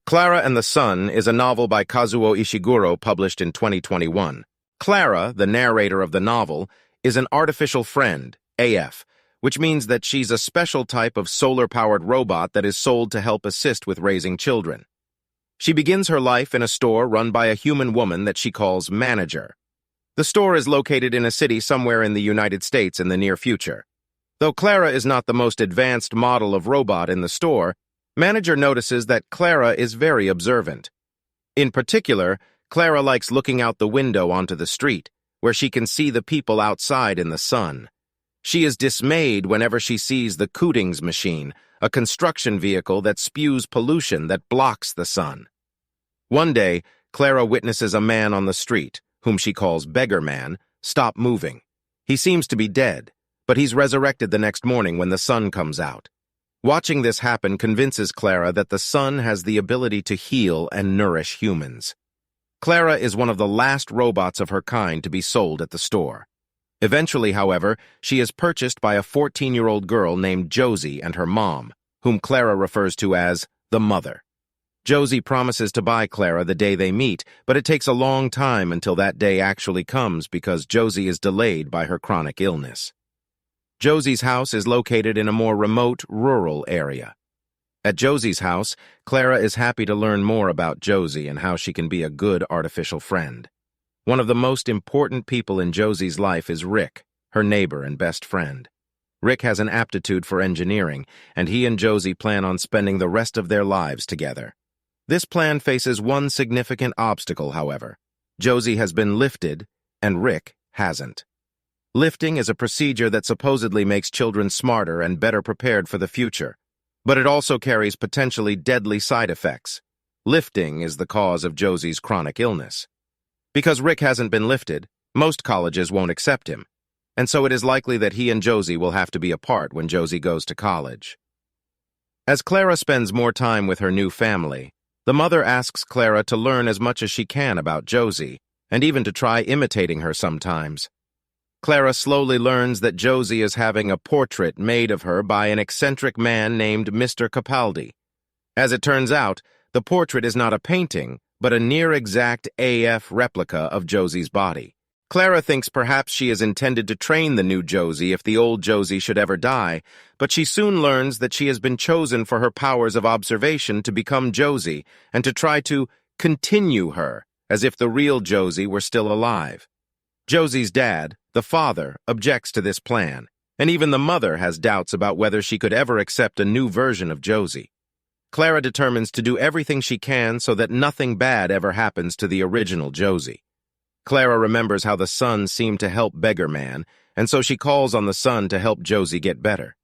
Klara and the Sun is a novel by Kazuo Ishiguro published in 2021. Klara, the narrator of the novel, is an artificial friend, AF, which means that she's a special type of solar-powered robot that is sold to help assist with raising children. She begins her life in a store run by a human woman that she calls Manager. The store is located in a city somewhere in the United States in the near future. Though Klara is not the most advanced model of robot in the store, Manager notices that Klara is very observant. In particular, Klara likes looking out the window onto the street, where she can see the people outside in the sun. She is dismayed whenever she sees the Cootings machine, a construction vehicle that spews pollution that blocks the sun. One day, Klara witnesses a man on the street, whom she calls Beggar Man, stop moving. He seems to be dead, but he's resurrected the next morning when the sun comes out. Watching this happen convinces Klara that the sun has the ability to heal and nourish humans. Klara is one of the last robots of her kind to be sold at the store. Eventually, however, she is purchased by a 14-year-old girl named Josie and her mom, whom Klara refers to as the mother. Josie promises to buy Klara the day they meet, but it takes a long time until that day actually comes because Josie is delayed by her chronic illness. Josie's house is located in a more remote, rural area. At Josie's house, Klara is happy to learn more about Josie and how she can be a good artificial friend. One of the most important people in Josie's life is Rick, her neighbor and best friend. Rick has an aptitude for engineering, and he and Josie plan on spending the rest of their lives together. This plan faces one significant obstacle, however. Josie has been lifted, and Rick hasn't. Lifting is a procedure that supposedly makes children smarter and better prepared for the future, but it also carries potentially deadly side effects. Lifting is the cause of Josie's chronic illness. Because Rick hasn't been lifted, most colleges won't accept him, and so it is likely that he and Josie will have to be apart when Josie goes to college. As Klara spends more time with her new family, the mother asks Klara to learn as much as she can about Josie, and even to try imitating her sometimes. Klara slowly learns that Josie is having a portrait made of her by an eccentric man named Mr. Capaldi. As it turns out, the portrait is not a painting, but a near-exact AF replica of Josie's body. Klara thinks perhaps she is intended to train the new Josie if the old Josie should ever die, but she soon learns that she has been chosen for her powers of observation to become Josie and to try to continue her, as if the real Josie were still alive. Josie's dad, the father, objects to this plan, and even the mother has doubts about whether she could ever accept a new version of Josie. Klara determines to do everything she can so that nothing bad ever happens to the original Josie. Klara remembers how the sun seemed to help Beggar Man, and so she calls on the sun to help Josie get better.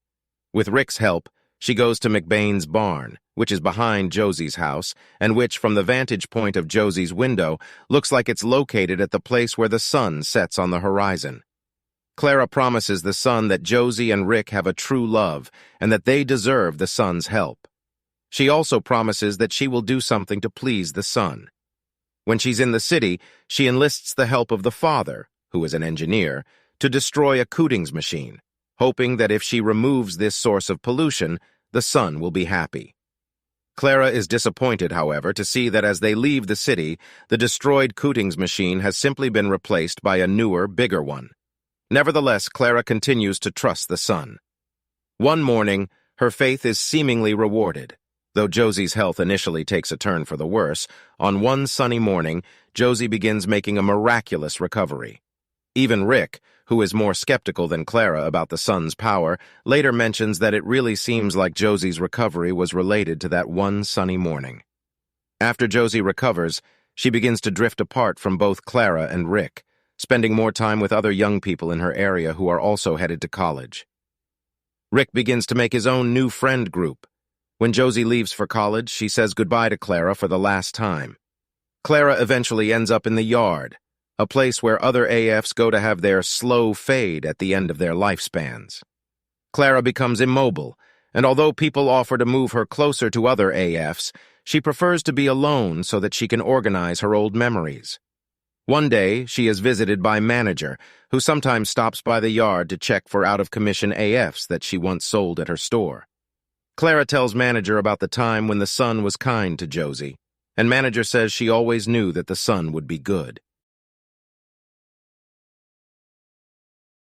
With Rick's help, she goes to McBain's barn, which is behind Josie's house, and which, from the vantage point of Josie's window, looks like it's located at the place where the sun sets on the horizon. Klara promises the sun that Josie and Rick have a true love, and that they deserve the sun's help. She also promises that she will do something to please the sun. When she's in the city, she enlists the help of the father, who is an engineer, to destroy a Cootings machine, hoping that if she removes this source of pollution, the sun will be happy. Klara is disappointed, however, to see that as they leave the city, the destroyed Cootings machine has simply been replaced by a newer, bigger one. Nevertheless, Klara continues to trust the sun. One morning, her faith is seemingly rewarded. Though Josie's health initially takes a turn for the worse, on one sunny morning, Josie begins making a miraculous recovery. Even Rick, who is more skeptical than Klara about the sun's power, later mentions that it really seems like Josie's recovery was related to that one sunny morning. After Josie recovers, she begins to drift apart from both Klara and Rick, spending more time with other young people in her area who are also headed to college. Rick begins to make his own new friend group. When Josie leaves for college, she says goodbye to Klara for the last time. Klara eventually ends up in the yard, a place where other AFs go to have their slow fade at the end of their lifespans. Klara becomes immobile, and although people offer to move her closer to other AFs, she prefers to be alone so that she can organize her old memories. One day, she is visited by Manager, who sometimes stops by the yard to check for out-of-commission AFs that she once sold at her store. Klara tells manager about the time when the son was kind to Josie, and manager says she always knew that the son would be good.